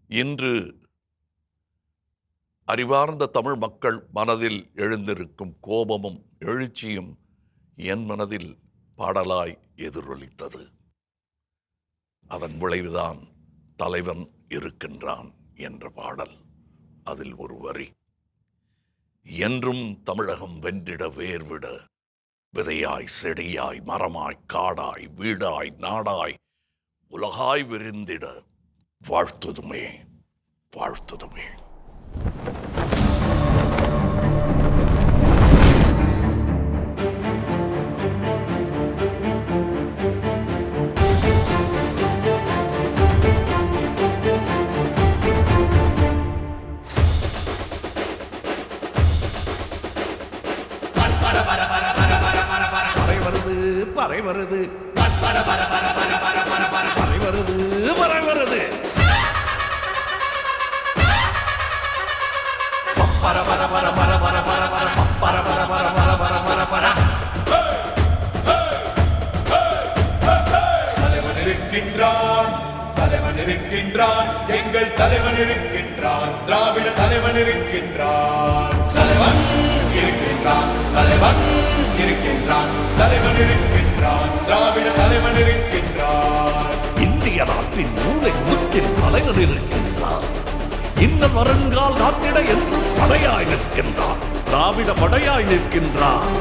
இன்று அறிவார்ந்த தமிழ் மக்கள் மனதில் எழுந்திருக்கும் கோபமும் எழுச்சியும் என் மனதில் பாடலாய் எதிரொலித்தது. அதன் விளைவுதான் தலைவன் இருக்கின்றான் என்ற பாடல். அதில் ஒரு வரி, என்றும் தமிழகம் வென்றிட வேர்விட, விதையாய் செடியாய் மரமாய் காடாய் வீடாய் நாடாய் உலகாய் விரிந்திட, வாழ்த்துதுமே வாழ்த்துதுமே. பறை வருது பறை வருது பறை வருது பர பர பர பர பர பர பர பர பர பர பர பர பர பர. தலைவன் இருக்கின்றான், தலைவன் இருக்கின்றான், எங்கள் தலைவன் இருக்கின்றான், திராவிட தலைவன் இருக்கின்றான், தலைவன் இருக்கின்றான், தலைவன் இருக்கின்றான், தலைவன் இருக்கின்றான், திராவிட தலைவன் இருக்கின்றான். இந்திய நாட்டின் மூலை முக்கின் தலைவன் இருக்கின்றான். இந்த வருங்கால் காத்திட என்றும் படையாய் நிற்கின்றான், திராவிட படையாய் நிற்கின்றான்.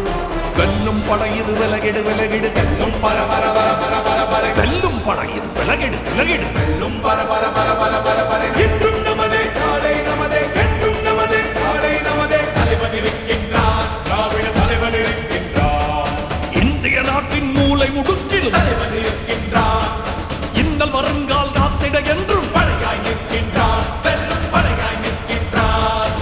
வெல்லும் படையிது விலகிடு விலகிடு, வெல்லும் பர பர பர பர பர பர, வெல்லும் படையிது விலகிடு விலகிடு, வெல்லும் பர பர பர பர பர பர. என்றும் நமதே நாளை நமதே, என்றும் நமதே நாளை நமதே, தலைவன் இருக்கின்றான், திராவிட தலைவன் இருக்கின்றான். இந்திய நாட்டின் மூலை முடுக்கில் தலைவன் இருக்கின்றான். இன்னல் வருங்கால் காத்திட என்றும் படையாய் நிற்கின்றான், வெல்லும் படையாய் நிற்கின்றான்.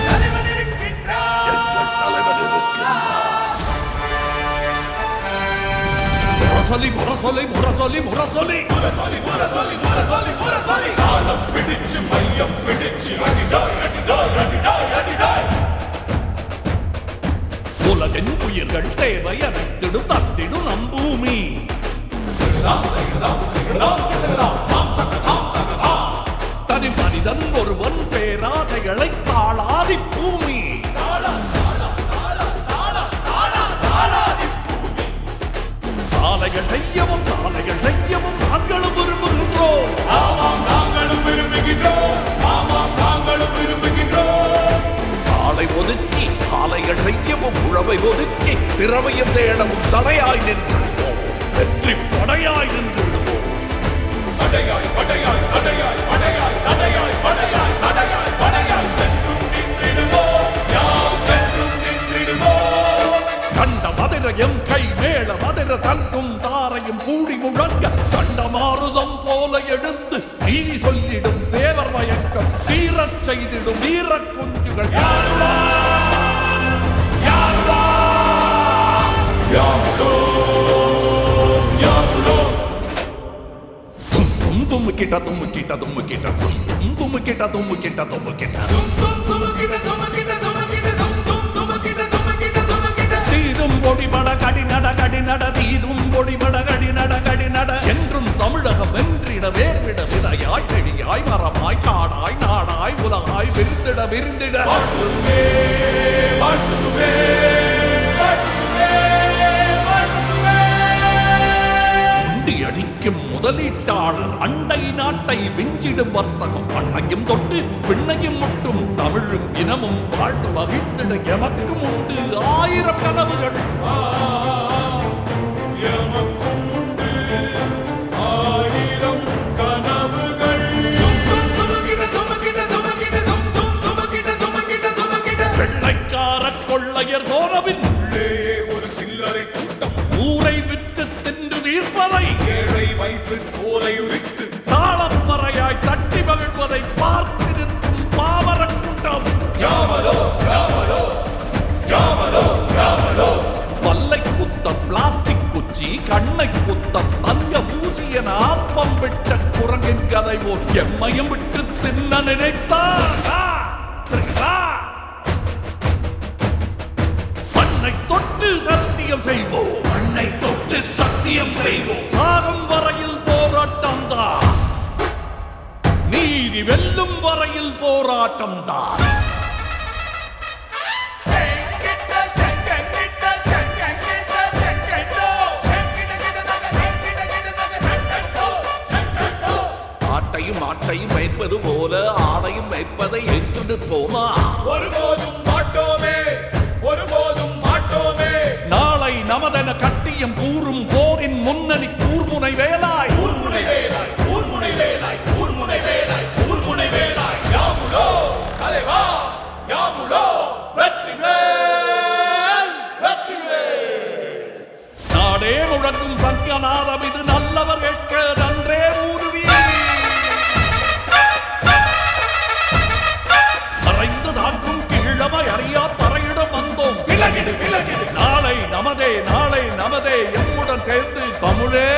தலைவன் இருக்கின்றான், எங்கள் தலைவன் இருக்கின்றான். முரசொலி முரசொலி முரசொலி முரசொலி முரசொலி முரசொலி முரசொலி முரசொலி. காலம் பிடிச்சு மையம் பிடிச்சு அடிடாய் அடிடாய் அடிடாய் அடிடாய். உலகின் உயிர்கள் தேவை அனைத்திடும் தந்திடும் நம் பூமி. தனி மனிதன் ஒருவன் பேராதைகளை தாளாதி பூமி. சாலைகள் செய்யவும் சாலைகள் செய்யவும் நாங்களும் விரும்புகின்றோம். ஆமாம் நாங்களும் விரும்புகின்றோம், ஆமாம் நாங்களும் விரும்புகின்றோம். சாலை ஒதுக்கி சாலைகள் செய்யவும் உழவை ஒதுக்கி திறமையும் தேடவும் தடையாய் நின்றுடுவோம், வெற்றி படையாய் நின்றுடுவோம். படையாய் படையாய் தடையாய் படையாய் தடையாய் படையாய் தடையாய் படையாய் சென்றும் நின்றிடுவோம், யாம் சென்றும் நின்றிடுவோம். கண்ட மதுரையும் கை மேல மதுர தங்கும் தாரையும் கூடி முழங்க, கண்ட மாறுதம் போல எடுத்து நீதி சொல்லிடும் தேவர் மயக்கம் தீரச் செய்திடும் வீர குஞ்சுகள். தும்முக்கிட்ட தும்முக்கிட்ட தும்முக்கிட்ட தும்முக்கிட்ட தும்முக்கிட்ட தும்முக்கிட்ட தீதும் பொடிபட கடிநட கடிநட தீதும் பொடிபட கடிநட கடிநட. என்றும் தமிழகம் வென்றிட வேர்விட, விதையாய் செடியாய் மரமாய் காடாய் நாடாய் உலகாய் விரிந்திட விரிந்திட. வாழ்த்துமே வாழ்த்துமே அடிக்கும் முதலீட்டாளர் அண்டை நாட்டை விஞ்சிடும் வர்த்தகம், மண்ணையும் தொட்டு விண்ணையும் முட்டும் தமிழும் இனமும் வாழ்த்து மகிழ்ந்திட எமக்கும் உண்டு ஆயிரம் கனவுகள். எமக்கும் உண்டு ஆயிரம் கனவுகள். வெள்ளைக்கார கொள்ளையர் கோரவின் உள்ளேயே ஒரு சில்லறை கூட்டம் ஊரை விட்டு தின்று தீர்ப்பதை, ஏழை வைப்பு தோலை உரித்து தாளப்பறையாய் தட்டி மகிழ்வதை பார்த்து நிற்கும் பாமர கூட்டம். யாமலோ யாமலோ யாமலோ யாமலோ. பல்லை குத்த பிளாஸ்டிக் குச்சி, கண்ணை குத்த தங்க பூசிய ஆப்பம் விட்ட குரங்கின் கதை போல் எம்மையும் விட்டு தின்ன நினைத்தார். மண்ணை தொட்டு சத்திய சத்தியம் செய்வோம். மண்ணை தொட்டு சத்தியம் செய்வோம். சாகும் வரையில் போராட்டம் தான், நீதி வெல்லும் வரையில் போராட்டம் தான். ஆட்டையும் ஆட்டையும் மேய்ப்பது போல ஆடையும் மேய்ப்பதை ஏற்று போமா. ஒருபோதும் மாட்டோமே, ஒருபோதும் மாட்டோமே. நாளை நமதென கட்டியம் கூறும் போரின் முன்னணி கூர்முனை வேலாய், கூர்முனை வேலாய், கூர்முனை வேலாய், கூர்முனை வேலாய், கூர்முனை வேலாய். யாமுலோ தலைவா, யாமுலோ வெற்றிவேல், வெற்றிவேல். நாடே முழங்கும் சங்கநாதம் இது நல்லவர் கேட்க நன்றே ஊருவி. மறைந்து தாக்கும் கீழமை அறியா பறையிடம் வந்தோம். விலகிடு, விலகிடு. நாளை நமதே, நாளை நமதே. எம்முடன் சேர்ந்து தமிழே